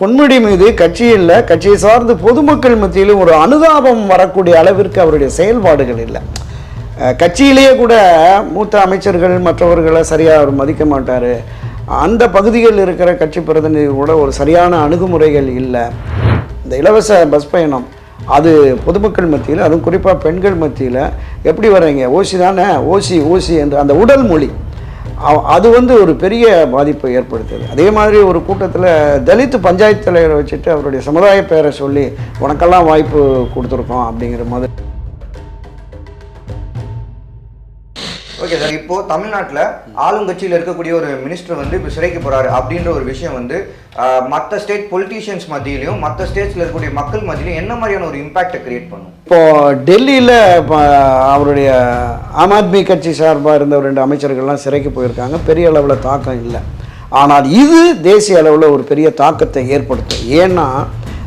பொன்முடி மீது கட்சியில் கட்சியை சார்ந்து பொதுமக்கள் மத்தியிலும் ஒரு அனுதாபம் வரக்கூடிய அளவிற்கு அவருடைய செயல்பாடுகள் இல்லை. கட்சியிலேயே கூட மூத்த அமைச்சர்கள் மற்றவர்களை சரியாக அவர் மதிக்க மாட்டார். அந்த பகுதிகளில் இருக்கிற கட்சி பிரதிநிதிகள் கூட ஒரு சரியான அணுகுமுறைகள் இல்லை. இந்த இலவச பஸ் பயணம் அது பொதுமக்கள் மத்தியில், அதுவும் குறிப்பாக பெண்கள் மத்தியில் எப்படி வர்றீங்க, ஓசி தானே, ஓசி ஓசி என்ற அந்த உடல் மொழி அது ஒரு பெரிய பாதிப்பை ஏற்படுத்துது. அதே மாதிரி ஒரு கூட்டத்தில் தலித் பஞ்சாயத்து தலைவரை வச்சுட்டு அவருடைய சமுதாய பெயரை சொல்லி உனக்கெல்லாம் வாய்ப்பு கொடுத்துருக்கோம் அப்படிங்கிற மாதிரி. ஓகே சார், இப்போது தமிழ்நாட்டில் ஆளுங்கட்சியில் இருக்கக்கூடிய ஒரு மினிஸ்டர் இப்போ சிறைக்கு போகிறாரு அப்படின்ற ஒரு விஷயம் மற்ற ஸ்டேட் பொலிட்டீஷியன்ஸ் மத்தியிலையும் மற்ற ஸ்டேட்ஸில் இருக்கக்கூடிய மக்கள் மத்தியிலையும் என்ன மாதிரியான ஒரு இம்பாக்டை கிரியேட் பண்ணும்? இப்போது டெல்லியில் அவருடைய ஆம் ஆத்மி கட்சி சார்பாக இருந்த 2 அமைச்சர்கள்லாம் சிறைக்கு போயிருக்காங்க. பெரிய அளவில் தாக்கம் இல்லை. ஆனால் இது தேசிய அளவில் ஒரு பெரிய தாக்கத்தை ஏற்படுத்தும். ஏன்னா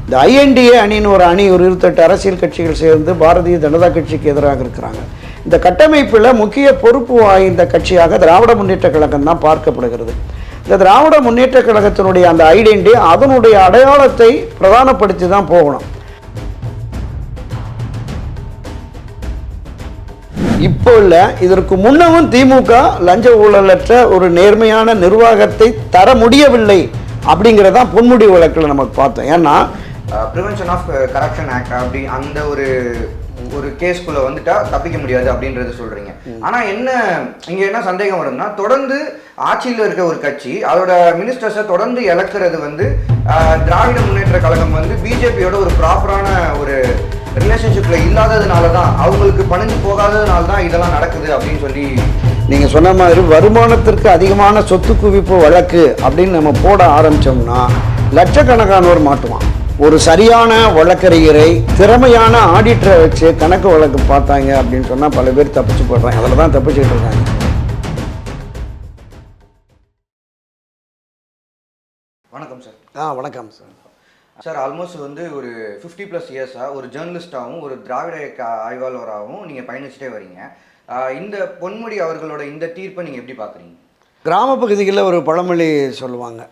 இந்த INDA அணின்னு ஒரு அணி, ஒரு 28 அரசியல் கட்சிகள் சேர்ந்து பாரதிய ஜனதா கட்சிக்கு எதிராக இருக்கிறாங்க. இந்த கட்டமைப்பில் முக்கிய பொறுப்பு வாய்ந்த கட்சியாக திராவிட முன்னேற்ற கழகம் தான் பார்க்கப்படுகிறது. இந்த திராவிட முன்னேற்ற கழகத்தினுடைய அந்த ஐடென்டி, அதனுடைய அடையாளத்தை பிரதானப்படுத்தி தான் போகணும். இப்போ இல்லை, இதற்கு முன்னவும் திமுக லஞ்ச ஊழலற்ற ஒரு நேர்மையான நிர்வாகத்தை தர முடியவில்லை அப்படிங்கிறதான் பொன்முடி வழக்கில் நமக்கு பார்த்தோம். ஏன்னா ப்ரிவென்ஷன் ஆஃப் கரப்ஷன் ஆக்ட் அப்படி அந்த ஒரு கேஸ்குள்ளே வந்துட்டா தப்பிக்க முடியாது அப்படின்றது சொல்கிறீங்க. ஆனால் இங்கே என்ன சந்தேகம் வரும்னா, தொடர்ந்து ஆட்சியில் இருக்க ஒரு கட்சி அதோட மினிஸ்டர்ஸை தொடர்ந்து இழக்கிறது திராவிட முன்னேற்ற கழகம் பிஜேபியோட ஒரு ப்ராப்பரான ஒரு ரிலேஷன்ஷிப்பில் இல்லாததுனால தான், அவங்களுக்கு பணிஞ்சு போகாததுனால தான் இதெல்லாம் நடக்குது அப்படின்னு சொல்லி நீங்கள் சொன்ன மாதிரி வருமானத்திற்கு அதிகமான சொத்து குவிப்பு வழக்கு அப்படின்னு நம்ம போட ஆரம்பித்தோம்னா லட்சக்கணக்கானோர் மாட்டுவான். ஒரு சரியான வழக்கறிஞரை, திறமையான ஆடிட்டரை வச்சு கணக்கு வழக்கு பார்த்தாங்க அப்படின்னு சொன்னால் பல பேர் தப்பிச்சு போடுறாங்க. அதில் தான் தப்பிச்சுட்டு இருக்காங்க. வணக்கம் சார். வணக்கம் சார். சார், ஆல்மோஸ்ட் ஒரு 50+ இயர்ஸாக ஒரு ஜேர்னலிஸ்டாகவும் ஒரு திராவிட ஆய்வாளராகவும் நீங்கள் பயணிச்சுட்டே வரீங்க. இந்த பொன்முடி அவர்களோட இந்த தீர்ப்பை நீங்கள் எப்படி பார்க்குறீங்க? கிராம பகுதிகளில் ஒரு பழமொழி சொல்லுவாங்க,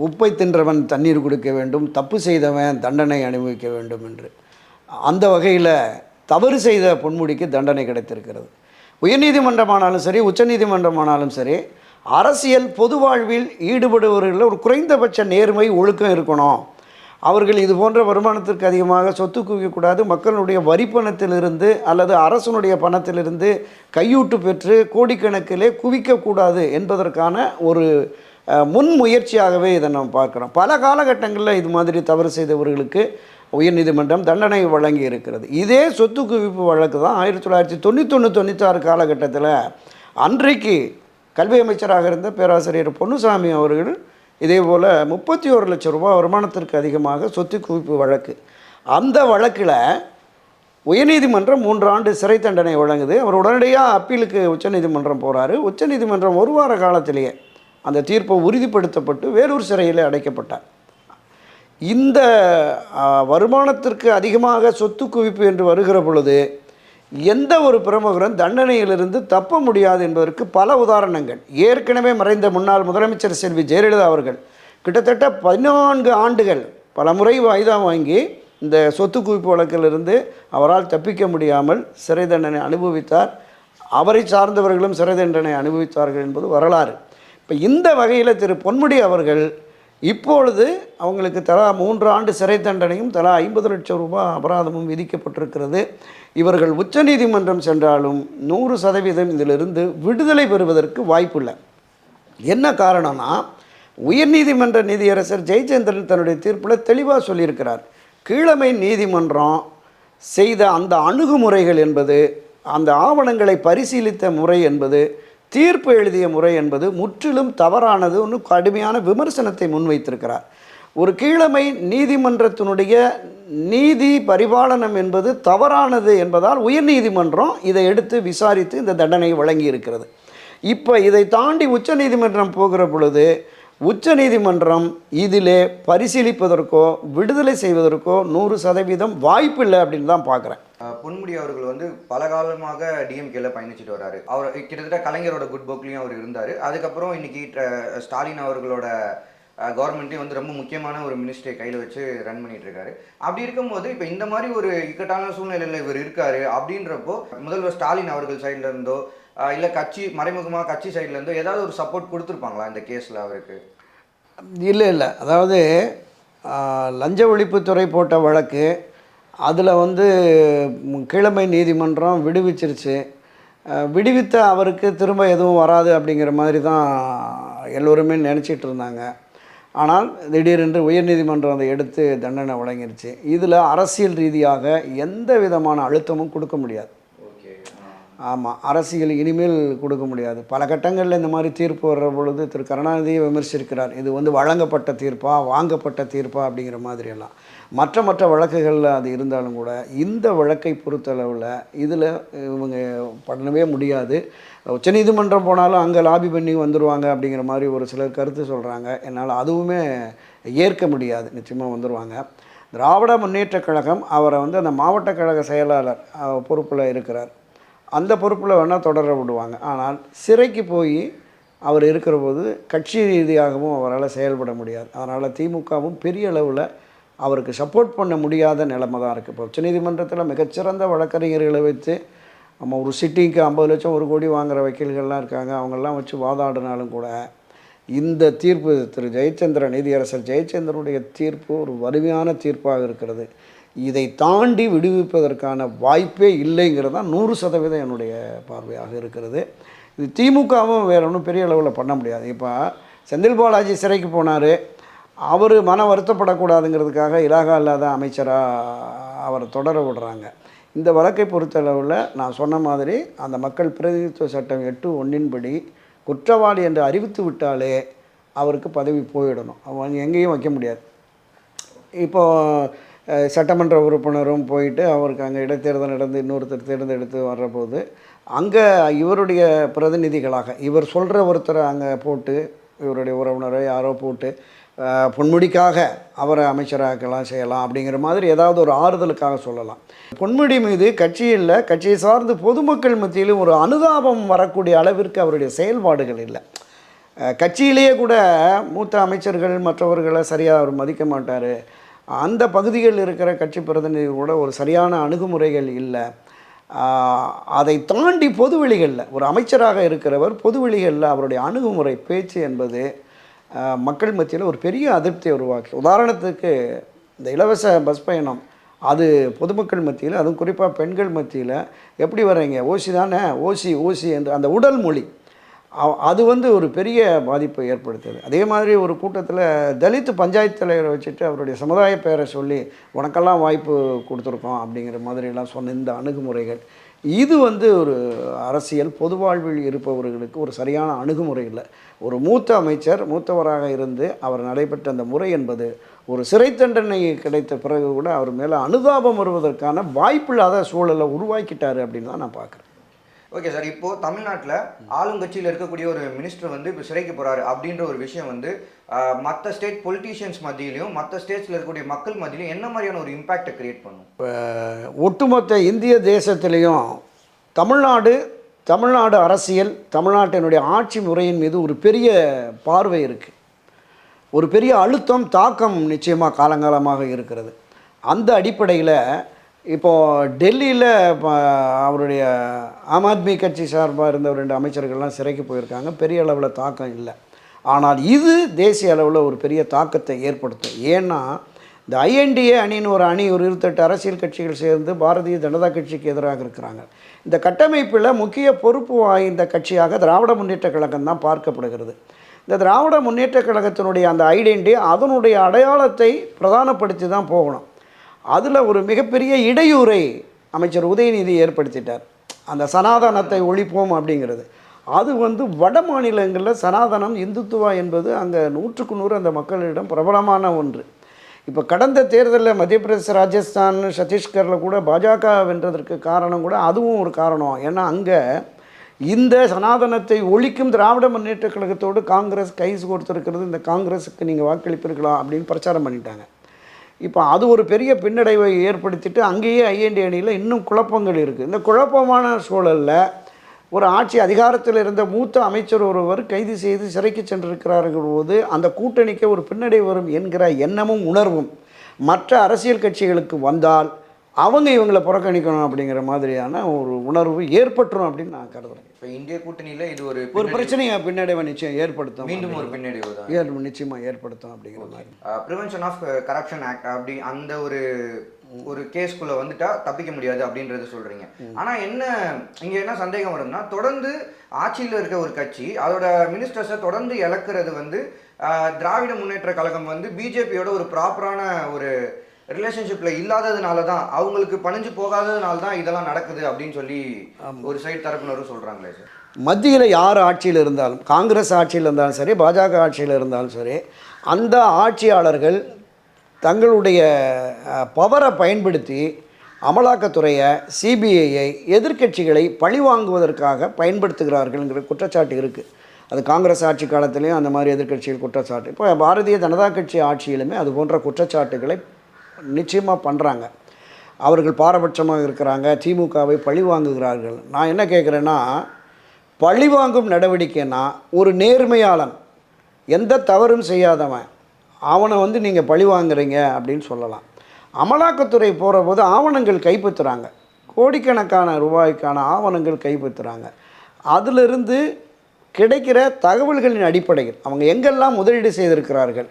உப்பை தின்றவன் தண்ணீர் கொடுக்க வேண்டும், தப்பு செய்தவன் தண்டனை அனுபவிக்க வேண்டும் என்று. அந்த வகையில் தவறு செய்த பொன்முடிக்கு தண்டனை கிடைத்திருக்கிறது. உயர்நீதிமன்றமானாலும் சரி, உச்சநீதிமன்றமானாலும் சரி, அரசியல் பொது வாழ்வில் ஈடுபடுபவர்களில் ஒரு குறைந்தபட்ச நேர்மை ஒழுக்கம் இருக்கணும். அவர்கள் இது போன்ற வருமானத்திற்கு அதிகமாக சொத்து குவிக்கக்கூடாது, மக்களுடைய வரிப்பணத்திலிருந்து அல்லது அரசனுடைய பணத்திலிருந்து கையூட்டு பெற்று கோடிக்கணக்கிலே குவிக்கக்கூடாது என்பதற்கான ஒரு முன்முயற்சியாகவே இதை நம்ம பார்க்குறோம். பல காலகட்டங்களில் இது மாதிரி தவறு செய்தவர்களுக்கு உயர்நீதிமன்றம் தண்டனை வழங்கி இருக்கிறது. இதே சொத்து குவிப்பு வழக்கு தான் 1991-96 காலகட்டத்தில் அன்றைக்கு கல்வி அமைச்சராக இருந்த பேராசிரியர் பொன்னுசாமி அவர்கள் இதே போல் 31 லட்சம் ரூபாய் வருமானத்திற்கு அதிகமாக சொத்து குவிப்பு வழக்கு. அந்த வழக்கில் உயர்நீதிமன்றம் 3 ஆண்டு சிறை தண்டனை வழங்குது. அவர் உடனடியாக அப்பீலுக்கு உச்சநீதிமன்றம் போகிறாரு. உச்சநீதிமன்றம் 1 வார காலத்திலேயே அந்த தீர்ப்பை உறுதிப்படுத்தப்பட்டு வேலூர் சிறையில் அடைக்கப்பட்டார். இந்த வருமானத்திற்கு அதிகமாக சொத்து குவிப்பு என்று வருகிற பொழுது எந்த ஒரு பிரமுகரும் தண்டனையிலிருந்து தப்ப முடியாது என்பதற்கு பல உதாரணங்கள். ஏற்கனவே மறைந்த முன்னாள் முதலமைச்சர் செல்வி ஜெயலலிதா அவர்கள் கிட்டத்தட்ட 14 ஆண்டுகள் பல முறை வாய்தா வாங்கி இந்த சொத்து குவிப்பு வழக்கிலிருந்து அவரால் தப்பிக்க முடியாமல் சிறை தண்டனை அனுபவித்தார். அவரை சார்ந்தவர்களும் சிறை தண்டனை அனுபவித்தார்கள் என்பது வரலாறு. இப்போ இந்த வகையில் திரு பொன்முடி அவர்கள் இப்பொழுது அவங்களுக்கு தலா 3 ஆண்டு சிறை தண்டனையும் தலா 50 லட்சம் ரூபாய் அபராதமும் விதிக்கப்பட்டிருக்கிறது. இவர்கள் உச்சநீதிமன்றம் சென்றாலும் 100% இதிலிருந்து விடுதலை பெறுவதற்கு வாய்ப்பில்லை. என்ன காரணம்னா, உயர்நீதிமன்ற நீதியரசர் ஜெயச்சந்திரன் தன்னுடைய தீர்ப்பில் தெளிவாக சொல்லியிருக்கிறார். கீழமை நீதிமன்றம் செய்த அந்த அணுகுமுறைகள் என்பது, அந்த ஆவணங்களை பரிசீலித்த முறை என்பது, தீர்ப்பு எழுதிய முறை என்பது முற்றிலும் தவறானது. ஒன்று கடுமையான விமர்சனத்தை முன்வைத்திருக்கிறார். ஒரு கீழமை நீதிமன்றத்தினுடைய நீதி பரிபாலனம் என்பது தவறானது என்பதால் உயர்நீதிமன்றம் இதை எடுத்து விசாரித்து இந்த தண்டனையை வழங்கி இருக்கிறது. இப்போ இதை தாண்டி உச்சநீதிமன்றம் போகிற பொழுது உச்சநீதிமன்றம் இதிலே பரிசீலிப்பதற்கோ விடுதலை செய்வதற்கோ 100% வாய்ப்பில்லை அப்படின்னு தான் பார்க்குறேன். பொன்முடி அவர்கள் பல காலமாக டிஎம்கேல பயணிச்சுட்டு வர்றாரு. அவர் கிட்டத்தட்ட கலைஞரோட குட் புக்லேயும் அவர் இருந்தார். அதுக்கப்புறம் இன்னைக்கு ஸ்டாலின் அவர்களோட கவர்மெண்ட்டையும் வந்து ரொம்ப முக்கியமான ஒரு மினிஸ்ட்ரியை கையில் வச்சு ரன் பண்ணிட்டு இருக்காரு. அப்படி இருக்கும்போது இப்போ இந்த மாதிரி ஒரு இக்கட்டான சூழ்நிலையில் இவர் இருக்காரு அப்படின்றப்போ முதல்வர் ஸ்டாலின் அவர்கள் சைட்ல இருந்தோ இல்லை கட்சி மறைமுகமாக கட்சி சைட்ல இருந்தோ ஏதாவது ஒரு சப்போர்ட் கொடுத்துருப்பாங்களா இந்த கேஸில் அவருக்கு? இல்லை இல்லை, அதாவது லஞ்ச ஒழிப்புத்துறை போட்ட வழக்கு, அதில் வந்து கீழமை நீதிமன்றம் விடுவிச்சிருச்சு. விடுவித்த அவருக்கு திரும்ப எதுவும் வராது அப்படிங்கிற மாதிரி தான் எல்லோருமே நினச்சிட்டு இருந்தாங்க. ஆனால் திடீரென்று உயர்நீதிமன்றம் அதை எடுத்து தண்டனை வழங்கிருச்சு. இதில் அரசியல் ரீதியாக எந்த விதமான அழுத்தமும் கொடுக்க முடியாது. ஆமாம், அரசியல் இனிமேல் கொடுக்க முடியாது. பல கட்டங்களில் இந்த மாதிரி தீர்ப்பு வர்ற பொழுது திரு கருணாநிதியை விமர்சிக்கிறார். இது வந்து வழங்கப்பட்ட தீர்ப்பா வாங்கப்பட்ட தீர்ப்பா அப்படிங்கிற மாதிரியெல்லாம். மற்ற வழக்குகளில் அது இருந்தாலும் கூட இந்த வழக்கை பொறுத்தளவில் இதில் இவங்க பண்ணவே முடியாது. உச்சநீதிமன்றம் போனாலும் அங்கே லாபி பண்ணி வந்துடுவாங்க அப்படிங்கிற மாதிரி ஒரு சிலர் கருத்து சொல்கிறாங்க. என்னால் அதுவுமே ஏற்க முடியாது. நிச்சயமாக வந்துடுவாங்க. திராவிட முன்னேற்றக் கழகம் அவரை வந்து அந்த மாவட்ட கழக செயலாளர் பொறுப்பில் இருக்கிறார். அந்த பொறுப்பில் வேணால் தொடர விடுவாங்க. ஆனால் சிறைக்கு போய் அவர் இருக்கிற போது கட்சி ரீதியாகவும் அவரால் செயல்பட முடியாது. அதனால் திமுகவும் பெரிய அளவில் அவருக்கு சப்போர்ட் பண்ண முடியாத நிலைமை தான் இருக்குது. இப்போ உச்சநீதிமன்றத்தில் மிகச்சிறந்த வழக்கறிஞர்களை வைத்து நம்ம ஒரு சிட்டிங்க்கு 50 லட்சம் 1 கோடி வாங்குகிற வக்கீல்கள்லாம் இருக்காங்க. அவங்கெல்லாம் வச்சு வாதாடினாலும் கூட இந்த தீர்ப்பு திரு ஜெயச்சந்திரன், நீதியரசர் ஜெயச்சந்திரனுடைய தீர்ப்பு ஒரு வலிமையான தீர்ப்பாக இருக்கிறது. இதை தாண்டி விடுவிப்பதற்கான வாய்ப்பே இல்லைங்கிறது தான் 100% என்னுடைய பார்வையாக இருக்கிறது. இது திமுகவும் வேற ஒன்றும் பெரிய அளவில் பண்ண முடியாது. இப்போ செந்தில் பாலாஜி சிறைக்கு போனார். அவர் மன வருத்தப்படக்கூடாதுங்கிறதுக்காக இலாகா இல்லாத அமைச்சராக அவரை தொடர விடுறாங்க. இந்த வழக்கை பொறுத்தளவில் நான் சொன்ன மாதிரி அந்த மக்கள் பிரதிநிதித்துவ சட்டம் 8(1) படி குற்றவாளி என்று அறிவித்து விட்டாலே அவருக்கு பதவி போயிடணும். அவங்க எங்கேயும் வைக்க முடியாது. இப்போது சட்டமன்ற உறுப்பினரும் போயிட்டு அவருக்கு அங்கே இடைத்தேர்தல் நடந்து இன்னொருத்தர் தேர்ந்தெடுத்து வர்றபோது அங்கே இவருடைய பிரதிநிதிகளாக இவர் சொல்கிற ஒருத்தரை அங்கே போட்டு, இவருடைய உறவினரை யாரோ போட்டு பொன்முடிக்காக அவரை அமைச்சராக்கலாம் செய்யலாம் அப்படிங்கிற மாதிரி ஏதாவது ஒரு ஆறுதலுக்காக சொல்லலாம். பொன்முடி மீது கட்சியில் கட்சியை சார்ந்து பொதுமக்கள் மத்தியிலும் ஒரு அனுதாபம் வரக்கூடிய அளவிற்கு அவருடைய செயல்பாடுகள் இல்லை. கட்சியிலேயே கூட மூத்த அமைச்சர்கள் மற்றவர்களை சரியாக அவர் மதிக்க மாட்டார். அந்த பகுதிகளில் இருக்கிற கட்சி பிரதிநிதிகள் கூட ஒரு சரியான அணுகுமுறைகள் இல்லை. அதை தாண்டி பொதுவெளிகளில் ஒரு அமைச்சராக இருக்கிறவர் பொதுவெளிகளில் அவருடைய அணுகுமுறை பேச்சு என்பது மக்கள் மத்தியில் ஒரு பெரிய அதிருப்தியை உருவாக்கி, உதாரணத்துக்கு இந்த இலவச பஸ் பயணம் அது பொதுமக்கள் மத்தியில், அதுவும் குறிப்பாக பெண்கள் மத்தியில் எப்படி வர்றீங்க, ஓசி தானே, ஓசி என்று அந்த உடல் மொழி அது வந்து ஒரு பெரிய பாதிப்பை ஏற்படுத்துது. அதே மாதிரி ஒரு கூட்டத்தில் தலித் பஞ்சாயத்து தலைவரை வச்சுட்டு அவருடைய சமுதாய பெயரை சொல்லி உனக்கெல்லாம் வாய்ப்பு கொடுத்துருக்கோம் அப்படிங்கிற மாதிரிலாம் சொன்ன இந்த அணுகுமுறைகள் இது வந்து ஒரு அரசியல் பொது வாழ்வில் இருப்பவர்களுக்கு ஒரு சரியான அணுகுமுறை இல்லை. ஒரு மூத்த அமைச்சர் மூத்தவராக இருந்து அவர் நடைபெற்ற அந்த முறை என்பது ஒரு சிறை தண்டனை கிடைத்த பிறகு கூட அவர் மேலே அனுதாபம் வருவதற்கான வாய்ப்பில்லாத சூழலை உருவாக்கிட்டார் அப்படின்னு தான் நான் பார்க்குறேன். ஓகே சார், இப்போது தமிழ்நாட்டில் ஆளுங்கட்சியில் இருக்கக்கூடிய ஒரு மினிஸ்டர் வந்து இப்போ சிறைக்கு போகிறாரு அப்படின்ற ஒரு விஷயம் வந்து மற்ற ஸ்டேட் பொலிட்டீஷியன்ஸ் மத்தியிலையும் மற்ற ஸ்டேட்ஸில் இருக்கக்கூடிய மக்கள் மத்தியிலையும் என்ன மாதிரியான ஒரு இம்பேக்டை கிரியேட் பண்ணும்? இப்போ ஒட்டுமொத்த இந்திய தேசத்திலையும் தமிழ்நாடு அரசியல், தமிழ்நாட்டினுடைய ஆட்சி முறையின் மீது ஒரு பெரிய பார்வை இருக்குது. ஒரு பெரிய அழுத்தம் தாக்கம் நிச்சயமாக காலங்காலமாக இருக்கிறது. அந்த அடிப்படையில் இப்போது டெல்லியில் அவருடைய ஆம் ஆத்மி கட்சி சார்பாக இருந்த 2 அமைச்சர்கள்லாம் சிறைக்கு போயிருக்காங்க. பெரிய அளவில் தாக்கம் இல்லை. ஆனால் இது தேசிய அளவில் ஒரு பெரிய தாக்கத்தை ஏற்படுத்தும். ஏன்னா இந்த INDA அணின்னு ஒரு 28 அரசியல் கட்சிகள் சேர்ந்து பாரதிய ஜனதா கட்சிக்கு எதிராக இருக்கிறாங்க. இந்த கட்டமைப்பில் முக்கிய பொறுப்பு வாய்ந்த கட்சியாக திராவிட முன்னேற்ற கழகம் தான் பார்க்கப்படுகிறது. இந்த திராவிட முன்னேற்ற கழகத்தினுடைய அந்த ஐடென்டிட்டி அதனுடைய அடையாளத்தை பிரதானப்படுத்தி தான் போகணும். அதில் ஒரு மிகப்பெரிய இடையூறை அமைச்சர் உதயநிதி ஏற்படுத்திட்டார். அந்த சனாதனத்தை ஒழிப்போம் அப்படிங்கிறது அது வந்து வட மாநிலங்களில் சனாதனம் இந்துத்துவா என்பது அங்கே 100க்கு 100 அந்த மக்களிடம் பிரபலமான ஒன்று. இப்போ கடந்த தேர்தலில் மத்திய பிரதேச, ராஜஸ்தான், சத்தீஸ்கரில் கூட பாஜக வென்றதற்கு காரணம் கூட அதுவும் ஒரு காரணம். ஏன்னா அங்கே இந்த சனாதனத்தை ஒழிக்கும் திராவிட முன்னேற்ற கழகத்தோடு காங்கிரஸ் கைஸ் கொடுத்துருக்கிறது. இந்த காங்கிரஸுக்கு நீங்கள் வாக்களிப்பிருக்கலாம் அப்படின்னு பிரச்சாரம் பண்ணிட்டாங்க. இப்போ அது ஒரு பெரிய பின்னடைவை ஏற்படுத்திட்டு அங்கேயே INDA அணியில் இன்னும் குழப்பங்கள் இருக்குது. இந்த குழப்பமான சூழலில் ஒரு ஆட்சி அதிகாரத்தில் இருந்த மூத்த அமைச்சர் ஒருவர் கைது செய்து சிறைக்கு சென்றிருக்கிறார்கள் போது அந்த கூட்டணிக்கு ஒரு பின்னடைவு வரும் என்கிற எண்ணமும் உணர்வும் மற்ற அரசியல் கட்சிகளுக்கு வந்தால் அவங்க இவங்களை புறக்கணிக்கணும் அப்படிங்கிற மாதிரியான ஒரு உணர்வு ஏற்பட்டுரும் அப்படின்னு நான் கருதுறேன். இப்போ இந்திய கூட்டணியில் இது ஒரு பிரச்சனையை பின்னடைவை நிச்சயம் ஏற்படுத்தும், மீண்டும் ஒரு பின்னடைவு தான் நிச்சயமாக ஏற்படுத்தும் அப்படிங்கிற மாதிரி. ப்ரிவென்ஷன் ஆஃப் கரப்ஷன் ஆக்ட் அப்படி அந்த ஒரு கேஸ்குள்ளே வந்துட்டா தப்பிக்க முடியாது அப்படின்றத சொல்கிறீங்க. ஆனால் இங்கே என்ன சந்தேகம் வரும்னா, தொடர்ந்து ஆட்சியில் இருக்க ஒரு கட்சி அதோட மினிஸ்டர்ஸை தொடர்ந்து இழக்கிறது திராவிட முன்னேற்ற கழகம் பிஜேபியோட ஒரு ப்ராப்பரான ஒரு ரிலேஷன்ஷிப்பில் இல்லாததுனால தான், அவங்களுக்கு பணிஞ்சு போகாததுனால தான் இதெல்லாம் நடக்குது அப்படின்னு சொல்லி ஒரு சைடு தரப்பினரும் சொல்கிறாங்களே சார். மத்தியில் யார் ஆட்சியில் இருந்தாலும், காங்கிரஸ் ஆட்சியில் இருந்தாலும் சரி, பாஜக ஆட்சியில் இருந்தாலும் சரி, அந்த ஆட்சியாளர்கள் தங்களுடைய பவரை பயன்படுத்தி அமலாக்கத்துறையை, சிபிஐயை எதிர்க்கட்சிகளை பழிவாங்குவதற்காக பயன்படுத்துகிறார்கள்ங்கிற குற்றச்சாட்டு இருக்குது. அது காங்கிரஸ் ஆட்சி காலத்திலையும் அந்த மாதிரி எதிர்க்கட்சிகள் குற்றச்சாட்டு, இப்போ பாரதிய ஜனதா கட்சி ஆட்சியிலுமே அது போன்ற குற்றச்சாட்டுகளை நிச்சயமாக பண்ணுறாங்க. அவர்கள் பாரபட்சமாக இருக்கிறாங்க, திமுகவை பழிவாங்குகிறார்கள். நான் என்ன கேட்குறேன்னா, பழிவாங்கும் நடவடிக்கைன்னா ஒரு நேர்மையாளன், எந்த தவறும் செய்யாதவன், அவனை நீங்கள் பழிவாங்குறீங்க அப்படின்னு சொல்லலாம். அமலாக்கத்துறை போகிற போது ஆவணங்கள் கைப்பற்றுறாங்க, கோடிக்கணக்கான ரூபாய்க்கான ஆவணங்கள் கைப்பற்றுறாங்க. அதிலிருந்து கிடைக்கிற தகவல்களின் அடிப்படையில் அவங்க எங்கெல்லாம் முதலீடு செய்திருக்கிறார்கள்,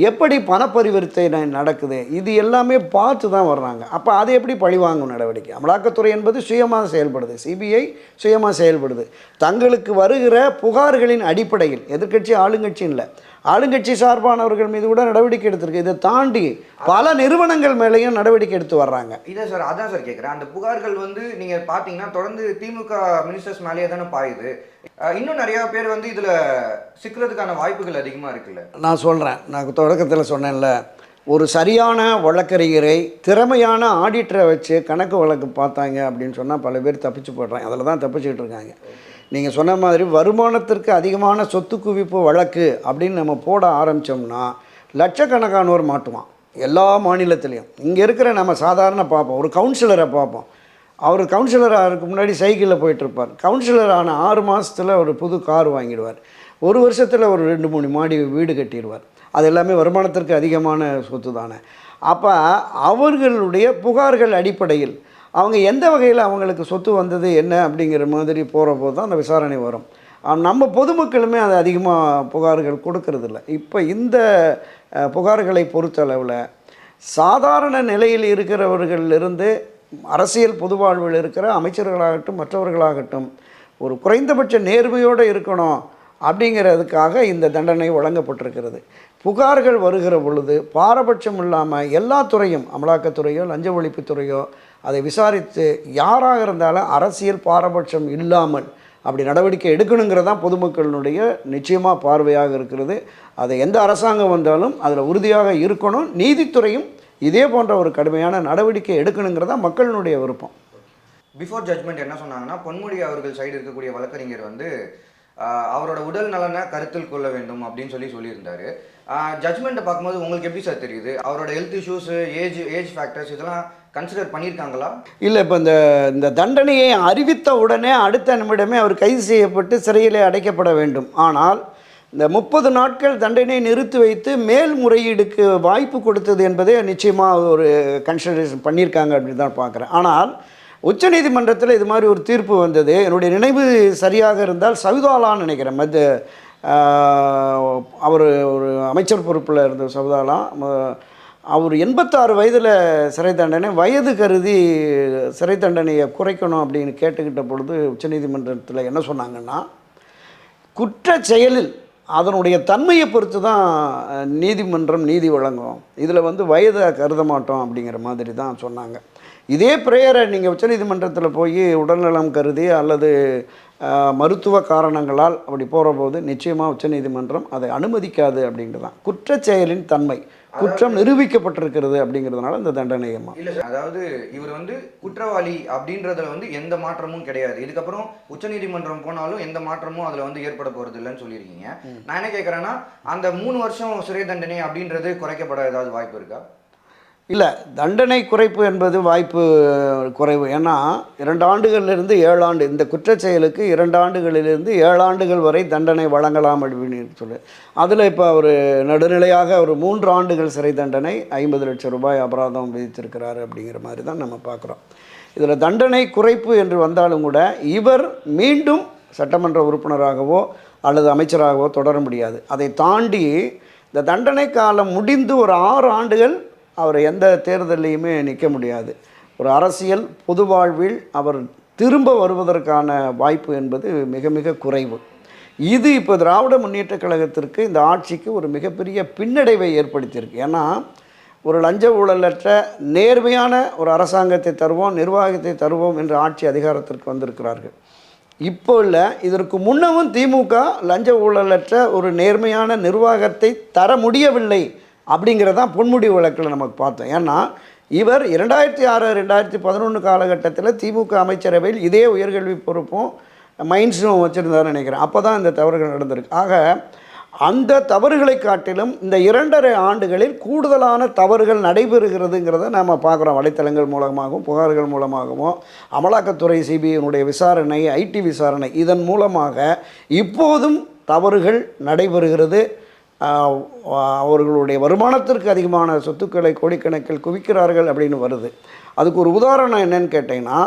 எப்படி பணப்பரிவர்த்தனை நடக்குது, இது எல்லாமே பார்த்து தான் வர்றாங்க. அப்போ அதை எப்படி பழிவாங்கும் நடவடிக்கை? அமலாக்கத்துறை என்பது சுயமாக செயல்படுது, சிபிஐ சுயமாக செயல்படுது. தங்களுக்கு வருகிற புகார்களின் அடிப்படையில், எதிர்க்கட்சி ஆளுங்கட்சி இல்லை, ஆளுங்கட்சி சார்பானவர்கள் மீது கூட நடவடிக்கை எடுத்திருக்கு. இதை தாண்டி பல நிறுவனங்கள் மேலேயும் நடவடிக்கை எடுத்து வர்றாங்க. இதை சார் அதான் சார் கேட்குறேன். அந்த புகார்கள் நீங்கள் பார்த்தீங்கன்னா தொடர்ந்து திமுக மினிஸ்டர்ஸ் மேலேயே தானே பாயுது. இன்னும் நிறையா பேர் இதில் சிக்கிறதுக்கான வாய்ப்புகள் அதிகமாக இருக்குல்ல. நான் சொல்கிறேன், நான் தொடக்கத்தில் சொன்னேன்ல, ஒரு சரியான வழக்கறிஞரை, திறமையான ஆடிட்டரை வச்சு கணக்கு வழக்கு பார்த்தாங்க அப்படின்னு சொன்னால் பல பேர் தப்பிச்சு போடுறாங்க. அதில் தான் தப்பிச்சுக்கிட்டு இருக்காங்க. நீங்கள் சொன்ன மாதிரி வருமானத்திற்கு அதிகமான சொத்து குவிப்பு வழக்கு அப்படின்னு நம்ம போட ஆரம்பித்தோம்னா லட்சக்கணக்கானோர் மாட்டுவான் எல்லா மாநிலத்திலையும். இங்கே இருக்கிற நம்ம சாதாரண பார்ப்போம், ஒரு கவுன்சிலரை பார்ப்போம், அவர் கவுன்சிலராக முன்னாடி சைக்கிளில் போயிட்டுருப்பார். கவுன்சிலர் ஆன 6 மாதத்தில் ஒரு புது கார் வாங்கிடுவார், 1 வருஷத்தில் ஒரு 2-3 மாடி வீடு கட்டிடுவார். அது எல்லாமே வருமானத்திற்கு அதிகமான சொத்து தானே. அப்போ அவர்களுடைய புகார்கள் அடிப்படையில் அவங்க எந்த வகையில் அவங்களுக்கு சொத்து வந்தது என்ன அப்படிங்கிற மாதிரி போகிற போது தான் அந்த விசாரணை வரும். நம்ம பொதுமக்களுமே அது அதிகமாக புகார்கள் கொடுக்கறதில்ல. இப்போ இந்த புகார்களை பொறுத்தளவில் சாதாரண நிலையில் இருக்கிறவர்களிலிருந்து அரசியல் பொது வாழ்வில் இருக்கிற அமைச்சர்களாகட்டும் மற்றவர்களாகட்டும் ஒரு குறைந்தபட்ச நேர்மையோடு இருக்கணும் அப்படிங்கிறதுக்காக இந்த தண்டனை வழங்கப்பட்டிருக்கிறது. புகார்கள் வருகிற பொழுது பாரபட்சம் இல்லாமல் எல்லா துறையும், அமலாக்கத்துறையோ லஞ்ச ஒழிப்புத்துறையோ அதை விசாரித்து யாராக இருந்தாலும் அரசியல் பாரபட்சம் இல்லாமல் அப்படி நடவடிக்கை எடுக்கணுங்கிறதான் பொதுமக்களினுடைய நிச்சயமாக பார்வையாக இருக்கிறது. அதை எந்த அரசாங்கம் வந்தாலும் அதில் உறுதியாக இருக்கணும். நீதித்துறையும் இதே போன்ற ஒரு கடுமையான நடவடிக்கை எடுக்கணுங்கிறதா மக்களினுடைய விருப்பம். பிஃபோர் ஜட்மெண்ட் என்ன சொன்னாங்கன்னா, பொன்முடி அவர்கள் சைடு இருக்கக்கூடிய வழக்கறிஞர் அவரோட உடல் நலனை கருத்தில் கொள்ள வேண்டும் அப்படின்னு சொல்லியிருந்தாரு. ஜட்மெண்ட்டை பார்க்கும்போது உங்களுக்கு எப்படி சார் தெரியுது? அவரோட ஹெல்த் இஷ்யூஸு, ஏஜ் ஃபேக்டர்ஸ் இதெல்லாம் கன்சிடர் பண்ணியிருக்காங்களா? இல்லை, இப்போ இந்த தண்டனையை அறிவித்த உடனே அடுத்த நிமிடமே அவர் கைது செய்யப்பட்டு சிறையிலே அடைக்கப்பட வேண்டும். ஆனால் இந்த 30 நாட்கள் தண்டனை நிறுத்தி வைத்து மேல்முறையீடுக்கு வாய்ப்பு கொடுத்தது என்பதே நிச்சயமாக ஒரு கன்சிடரேஷன் பண்ணியிருக்காங்க அப்படின்னு தான் பார்க்குறேன். ஆனால் உச்சநீதிமன்றத்தில் இது மாதிரி ஒரு தீர்ப்பு வந்தது. என்னுடைய நினைவு சரியாக இருந்தால் சவுதாலான்னு நினைக்கிறேன், அவர் ஒரு அமைச்சர் பொறுப்பில் இருந்த சவுதாலா, அவர் 86 வயதில் சிறை தண்டனை, வயது கருதி சிறை தண்டனையை குறைக்கணும் அப்படின்னு கேட்டுக்கிட்ட பொழுது உச்சநீதிமன்றத்தில் என்ன சொன்னாங்கன்னா, குற்ற செயலில் அதனுடைய தன்மையை பொறுத்து தான் நீதிமன்றம் நீதி வழங்கும், இதில் வயதை கருத மாட்டோம் அப்படிங்கிற மாதிரி தான் சொன்னாங்க. இதே பிரேயரை நீங்கள் உச்சநீதிமன்றத்தில் போய் உடல்நலம் கருதி அல்லது மருத்துவ காரணங்களால் அப்படி போகிற போது நிச்சயமாக உச்சநீதிமன்றம் அதை அனுமதிக்காது அப்படின்றது தான் குற்றச் செயலின் தன்மை. குற்றம் நிரூபிக்கப்பட்டிருக்கிறது அப்படிங்கிறதுனால இந்த தண்டனையமா இல்லை சார். அதாவது இவர் குற்றவாளி அப்படின்றதுல எந்த மாற்றமும் கிடையாது. இதுக்கப்புறம் உச்சநீதிமன்றம் போனாலும் எந்த மாற்றமும் அதில் ஏற்பட போகிறது இல்லைன்னு சொல்லியிருக்கீங்க. நான் என்ன கேட்குறேன்னா, அந்த 3 வருஷம் சிறை தண்டனை அப்படின்றது குறைக்கப்பட ஏதாவது வாய்ப்பு இருக்கா? இல்லை, தண்டனை குறைப்பு என்பது வாய்ப்பு குறைவு. ஏன்னா 2 ஆண்டுகளிலிருந்து 7 ஆண்டு, இந்த குற்றச் செயலுக்கு 2 ஆண்டுகளிலிருந்து 7 ஆண்டுகள் வரை தண்டனை வழங்கலாம் அப்படின்னு சொல்லி, அதில் இப்போ ஒரு நடுநிலையாக ஒரு 3 ஆண்டுகள் சிறை தண்டனை, 50 லட்சம் ரூபாய் அபராதம் விதித்திருக்கிறாரு அப்படிங்கிற மாதிரி தான் நம்ம பார்க்குறோம். இதில் தண்டனை குறைப்பு என்று வந்தாலும் கூட இவர் மீண்டும் சட்டமன்ற உறுப்பினராகவோ அல்லது அமைச்சராகவோ தொடர முடியாது. அதை தாண்டி இந்த தண்டனை காலம் முடிந்து ஒரு 6 ஆண்டுகள் அவர் எந்த தேர்தலையுமே நிற்க முடியாது. ஒரு அரசியல் பொது வாழ்வில் அவர் திரும்ப வருவதற்கான வாய்ப்பு என்பது மிக மிக குறைவு. இது இப்போ திராவிட முன்னேற்றக் கழகத்திற்கு, இந்த ஆட்சிக்கு ஒரு மிகப்பெரிய பின்னடைவை ஏற்படுத்தியிருக்கு. ஏன்னா ஒரு லஞ்ச ஊழலற்ற நேர்மையான ஒரு அரசாங்கத்தை தருவோம், நிர்வாகத்தை தருவோம் என்ற ஆட்சி அதிகாரத்திற்கு வந்திருக்கிறார்கள். இப்போ இல்லை, இதற்கு முன்னவும் திமுக லஞ்ச ஊழலற்ற ஒரு நேர்மையான நிர்வாகத்தை தர முடியவில்லை அப்படிங்கிறதான் பொன்முடி வழக்கில் நமக்கு பார்த்தோம். ஏன்னா இவர் 2006 2011 காலகட்டத்தில் திமுக அமைச்சரவையில் இதே உயர்கல்வி பொறுப்பும் மைன்ஸும் வச்சுருந்தாருன்னு நினைக்கிறேன். அப்போ தான் இந்த தவறுகள் நடந்திருக்கு. ஆக அந்த தவறுகளை காட்டிலும் இந்த 2.5 ஆண்டுகளில் கூடுதலான தவறுகள் நடைபெறுகிறதுங்கிறத நாம் பார்க்குறோம். வலைத்தளங்கள் மூலமாகவும் புகார்கள் மூலமாகவும் அமலாக்கத்துறை சிபிஐனுடைய விசாரணை, ஐடி விசாரணை, இதன் மூலமாக இப்போதும் தவறுகள் நடைபெறுகிறது. அவர்களுடைய வருமானத்திற்கு அதிகமான சொத்துக்களை கோடிக்கணக்கில் குவிக்கிறார்கள் அப்படின்னு வருது. அதுக்கு ஒரு உதாரணம் என்னன்னு கேட்டிங்கன்னா,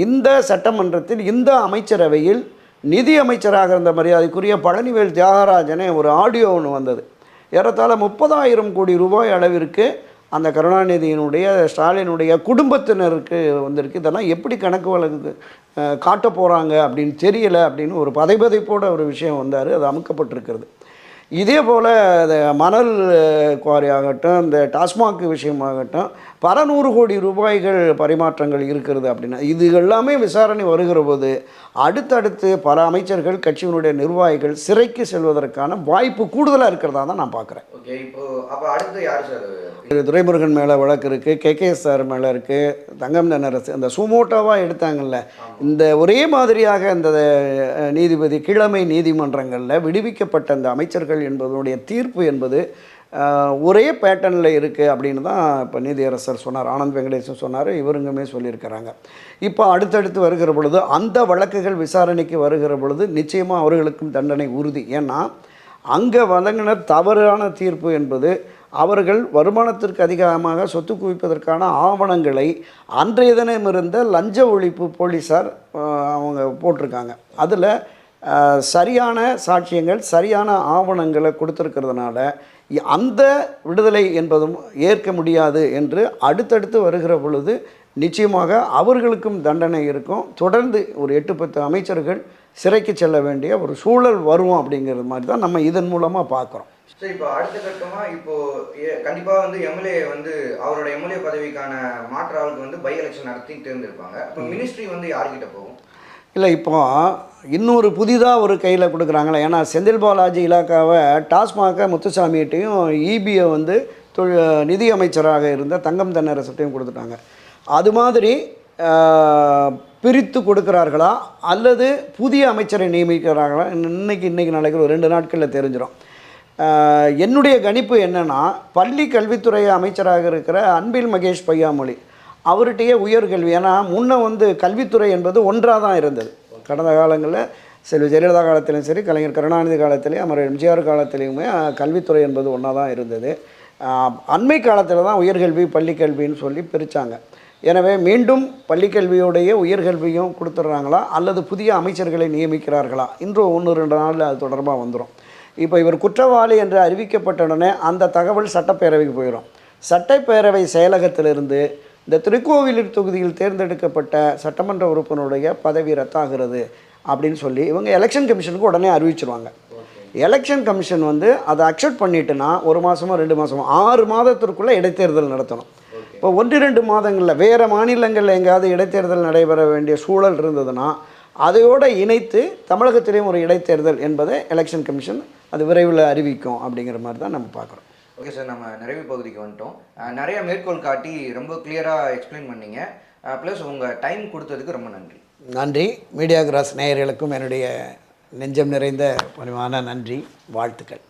இந்த சட்டமன்றத்தில் இந்த அமைச்சரவையில் நிதி அமைச்சராக இருந்த மரியாதைக்குரிய பழனிவேல் தியாகராஜனே ஒரு ஆடியோ ஒன்று வந்தது. ஏறத்தாழ 30,000 கோடி ரூபாய் அளவிற்கு அந்த கருணாநிதியினுடைய, ஸ்டாலினுடைய குடும்பத்தினருக்கு வந்திருக்கு. இதெல்லாம் எப்படி கணக்கு வழக்கு காட்ட போகிறாங்க அப்படின்னு தெரியலை அப்படின்னு ஒரு பதைபதைப்போட ஒரு விஷயம் வந்தார். அது அமுக்கப்பட்டிருக்கிறது. இதே போல் இந்த மணல் குவாரி ஆகட்டும், இந்த டாஸ்மாக் விஷயமாகட்டும், பல 100 கோடி ரூபாய்கள் பரிமாற்றங்கள் இருக்கிறது அப்படின்னா, இது எல்லாமே விசாரணை வருகிற போது அடுத்தடுத்து பல அமைச்சர்கள், கட்சியினுடைய நிர்வாகிகள் சிறைக்கு செல்வதற்கான வாய்ப்பு கூடுதலாக இருக்கிறதா தான் நான் பார்க்குறேன். ஓகே, இப்போ அப்போ அடுத்து யார் சார்? துரைமுருகன் மேலே வழக்கு இருக்குது, கேகேஎஸ் சார் மேலே இருக்குது, தங்கம் தென்னரசு, அந்த சுமோட்டோவாக எடுத்தாங்கல்ல, இந்த ஒரே மாதிரியாக இந்த நீதிபதி கிழமை நீதிமன்றங்களில் விடுவிக்கப்பட்ட அந்த அமைச்சர்கள் என்பதனுடைய தீர்ப்பு என்பது ஒரே பேட்டர்னில் இருக்குது அப்படின்னு தான் இப்போ நீதியரசர் சொன்னார். ஆனந்த் வெங்கடேசன் சொன்னார், இவருங்குமே சொல்லியிருக்கிறாங்க. இப்போ அடுத்தடுத்து வருகிற பொழுது அந்த வழக்குகள் விசாரணைக்கு வருகிற பொழுது நிச்சயமாக அவர்களுக்கும் தண்டனை உறுதி. ஏன்னா அங்கே வழங்கின தவறான தீர்ப்பு என்பது அவர்கள் வருமானத்திற்கு அதிகமாக சொத்து குவிப்பதற்கான ஆவணங்களை அன்றைய தினம் இருந்த லஞ்ச ஒழிப்பு போலீஸார் அவங்க போட்டிருக்காங்க. அதில் சரியான சாட்சியங்கள், சரியான ஆவணங்களை கொடுத்துருக்கிறதுனால அந்த விடுதலை என்பதும் ஏற்க முடியாது என்று அடுத்தடுத்து வருகிற பொழுது நிச்சயமாக அவர்களுக்கும் தண்டனை இருக்கும். தொடர்ந்து ஒரு 8-10 அமைச்சர்கள் சிறைக்கு செல்ல வேண்டிய ஒரு சூழல் வரும் அப்படிங்கிறது மாதிரி தான் நம்ம இதன் மூலமாக பார்க்குறோம். சரி, இப்போ அடுத்த கட்டமாக இப்போது கண்டிப்பாக வந்து எம்எல்ஏ வந்து அவரோட எம்எல்ஏ பதவிக்கான மாற்று ஆளுக்கு வந்து பை எலெக்ஷன் நடத்தி தேர்ந்தெடுப்பாங்க. இப்போ மினிஸ்ட்ரி வந்து யார்கிட்ட போகும்? இல்லை, இப்போ இன்னொரு புதிதாக ஒரு கையில் கொடுக்குறாங்களே. ஏன்னா செந்தில் பாலாஜி இலாக்காவை டாஸ்மாக முத்துசாமிகிட்டையும், இபியை வந்து நிதி அமைச்சராக இருந்த தங்கம் தென்னரசட்டையும் கொடுத்துட்டாங்க. அது மாதிரி பிரித்து கொடுக்குறார்களா அல்லது புதிய அமைச்சரை நியமிக்கிறார்களா? இன்றைக்கி நடக்கிற ஒரு 2 நாட்களில் தெரிஞ்சிடும். என்னுடைய கணிப்பு என்னென்னா, பள்ளி கல்வித்துறை அமைச்சராக இருக்கிற அன்பில் மகேஷ் பொய்யாமொழி அவர்கிட்டயே உயர்கல்வி, ஏன்னா முன்ன வந்து கல்வித்துறை என்பது ஒன்றாக தான் இருந்தது. கடந்த காலங்களில் செல்வி ஜெயலலிதா காலத்திலையும் சரி, கலைஞர் கருணாநிதி காலத்திலையும், அமரர் எம்ஜிஆர் காலத்திலையுமே கல்வித்துறை என்பது ஒன்றா தான் இருந்தது. அண்மை காலத்தில் தான் உயர்கல்வி பள்ளிக்கல்வின்னு சொல்லி பிரித்தாங்க. எனவே மீண்டும் பள்ளிக்கல்வியோடைய உயர்கல்வியும் கொடுத்துட்றாங்களா அல்லது புதிய அமைச்சர்களை நியமிக்கிறார்களா? இன்று 1-2 நாளில் அது தொடர்பாக வந்துடும். இப்போ இவர் குற்றவாளி என்று அறிவிக்கப்பட்டவுடனே அந்த தகவல் சட்டப்பேரவைக்கு போயிடும். சட்டப்பேரவை செயலகத்திலிருந்து இந்த திருக்கோவிலூர் தொகுதியில் தேர்ந்தெடுக்கப்பட்ட சட்டமன்ற உறுப்பினருடைய பதவி ரத்தாகிறது அப்படின்னு சொல்லி இவங்க எலெக்ஷன் கமிஷனுக்கு உடனே அறிவிச்சிருவாங்க. எலெக்ஷன் கமிஷன் வந்து அதை அக்செப்ட் பண்ணிட்டுனா 1 மாதமோ 2 மாதமோ 6 மாதத்திற்குள்ளே இடைத்தேர்தல் நடத்தணும். இப்போ 1-2 மாதங்களில் வேறு மாநிலங்களில் எங்கேயாவது இடைத்தேர்தல் நடைபெற வேண்டிய சூழல் இருந்ததுன்னா அதையோடு இணைத்து தமிழகத்திலேயும் ஒரு இடைத்தேர்தல் என்பதை எலெக்ஷன் கமிஷன் அது விரைவில் அறிவிக்கும் அப்படிங்கிற மாதிரி தான் நம்ம பார்க்குறோம். ஓகே சார், நம்ம நிறைவு பகுதிக்கு வந்துட்டோம். நிறைய மேற்கோள் காட்டி ரொம்ப கிளியராக எக்ஸ்பிளைன் பண்ணிங்க. ப்ளஸ் உங்கள் டைம் கொடுத்ததுக்கு ரொம்ப நன்றி. நன்றி. மீடியா கிராஸ் நேயர்களுக்கும் என்னுடைய நெஞ்சம் நிறைந்த பணிவான நன்றி, வாழ்த்துக்கள்.